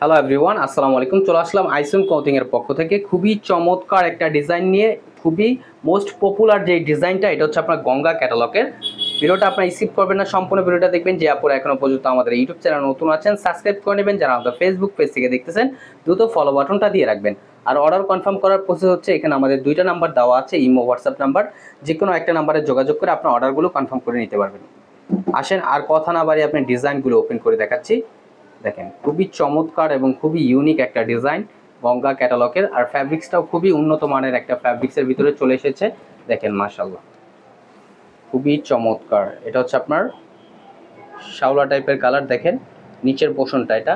Hello everyone, আসসালামু আলাইকুম। চলে আসলাম আইসন ক্লথিং এর পক্ষ থেকে খুবই চমৎকার একটা ডিজাইন নিয়ে। খুবই মোস্ট পপুলার যে ডিজাইনটা, এটা হচ্ছে আপনার গঙ্গা ক্যাটালগের। ভিডিওটা আপনার স্কিপ করবেন না, সম্পূর্ণ ভিডিওটা দেখবেন। যে আপনারা এখনো পর্যন্ত আমাদের ইউটিউব চ্যানেল নতুন আছেন, সাবস্ক্রাইব করে নেবেন। যারা আমাদের ফেসবুক পেজ থেকে দেখতেছেন, দ্রুত ফলো বাটনটা দিয়ে রাখবেন। আর অর্ডার কনফার্ম করার প্রসেস হচ্ছে, এখানে আমাদের দুইটা নাম্বার দেওয়া আছে, ইমো হোয়াটসঅ্যাপ নাম্বার। যে কোনো একটা নাম্বারে যোগাযোগ করে আপনার অর্ডারগুলো কনফার্ম করে নিতে পারবেন। আসেন আর কথা না বাড়িয়ে আপনি ডিজাইনগুলো ওপেন করে দেখাচ্ছি। দেখেন খুবই চমৎকার এবং খুবই ইউনিক একটা ডিজাইন গঙ্গা ক্যাটালগের। আর ফ্যাব্রিক্সটাও খুবই উন্নত মানের একটা ফ্যাব্রিক্সের ভিতরে চলে এসেছে। দেখেন মাশাআল্লাহ, খুবই চমৎকার। এটা হচ্ছে আপনার শাওলা টাইপের কালার। দেখেন নিচের পোর্শনটা এটা,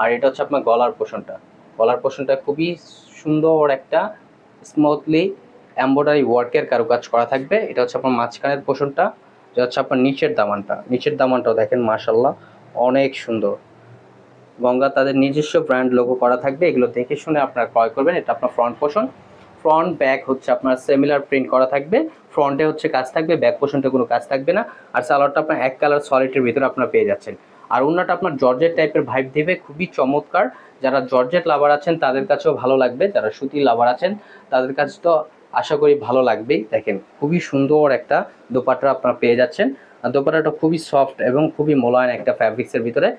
আর এটা হচ্ছে আপনার গলার পোর্শনটা খুবই সুন্দর একটা স্মুথলি এমব্রয়ডারি ওয়ার্কের কারুকাজ করা থাকবে। এটা হচ্ছে আপনার মাঝখানের পোর্শনটা, যেটা হচ্ছে আপনার নিচের দামানটাও দেখেন মাশাআল্লাহ অনেক সুন্দর। গঙ্গা তাদের নিজস্ব ব্র্যান্ড লোগো করা থাকবে, এগুলো দেখে শুনে আপনারা ক্রয় করবেন। এটা আপনার ফ্রন্ট পোর্শন। ফ্রন্ট ব্যাক হচ্ছে আপনার সিমিলার প্রিন্ট করা থাকবে। ফ্রন্টে হচ্ছে কাজ থাকবে, ব্যাক পোর্শনটা কোনো কাজ থাকবে না। আর সালোয়ারটা আপনার এক কালার সলিডের ভিতরে আপনারা পেয়ে যাচ্ছেন। আর ওন্নাটা আপনার জর্জেট টাইপের ভাইব দেবে, খুবই চমৎকার। যারা জর্জেট লাভার আছেন তাদের কাছেও ভালো লাগবে, যারা সুতি লাভার আছেন তাদের কাছে তো আশা করি ভালো লাগবেই। দেখেন খুবই সুন্দর একটা দোপাট্টা আপনারা পেয়ে যাচ্ছেন। আর দোপাট্টাটা খুবই সফট এবং খুবই মোলায়েম একটা ফ্যাব্রিক্সের ভিতরে।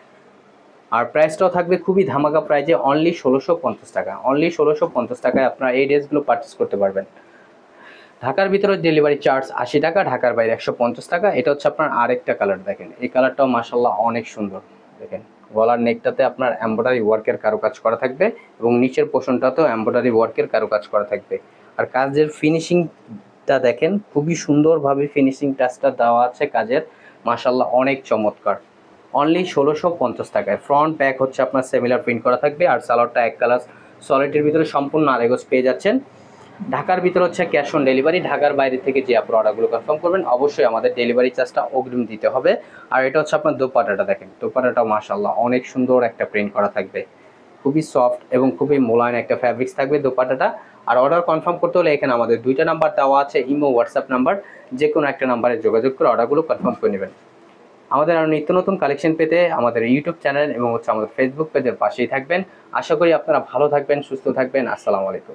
আর প্রাইসটাও থাকবে খুবই ধামাকা প্রাইজে, অনলি 1650 টাকা। অনলি 1650 টাকায় আপনারা এই ড্রেসগুলো পারচেস করতে পারবেন। ঢাকার ভিতরে ডেলিভারি চার্জ 80 টাকা, ঢাকার বাইরে 150 টাকা। এটা হচ্ছে আপনার আরেকটা কালার। দেখেন এই কালারটাও মাশাআল্লাহ অনেক সুন্দর। দেখেন গলার নেকটাতে আপনার এমব্রয়ডারি ওয়ার্কের কারুকাজ করা থাকবে এবং নিচের পোর্শনটাতেও এমব্রয়ডারি ওয়ার্কের কারুকাজ করা থাকবে। আর কাজের ফিনিশিংটা দেখেন, খুবই সুন্দরভাবে ফিনিশিং টাচটা দেওয়া আছে কাজের, মাশাআল্লাহ অনেক চমৎকার। অনলি 1650 টাকায়। ফ্রন্ট ব্যাক হচ্ছে আপনার সিমিলার প্রিন্ট করা থাকবে। আর সালোয়ারটা এক কালার সলিডের ভিতরে সম্পূর্ণ আড়াই গজ পেয়ে যাচ্ছেন। ঢাকার ভিতরে হচ্ছে ক্যাশ অন ডেলিভারি। ঢাকার বাইরে থেকে যে আপনার অর্ডারগুলো কনফার্ম করবেন, অবশ্যই আমাদের ডেলিভারি চার্জটা অগ্রিম দিতে হবে। আর এটা হচ্ছে আপনার দোপাট্টাটা। দেখেন দোপাট্টাটাও মাশাআল্লাহ অনেক সুন্দর একটা প্রিন্ট করা থাকবে, খুবই সফট এবং খুবই মোলায়েম একটা ফ্যাব্রিক্স থাকবে দোপাট্টাটা। আর অর্ডার কনফার্ম করতে হলে এখানে আমাদের দুইটা নাম্বার দেওয়া আছে, ইমো হোয়াটসঅ্যাপ নাম্বার। যে কোনো একটা নাম্বারে যোগাযোগ করে অর্ডারগুলো কনফার্ম করে নেবেন। আমাদের আরও নিত্য নতুন কালেকশন পেতে আমাদের ইউটিউব চ্যানেল এবং হচ্ছে আমাদের ফেসবুক পেজের পাশেই থাকবেন। আশা করি আপনারা ভালো থাকবেন, সুস্থ থাকবেন। আসসালামু আলাইকুম।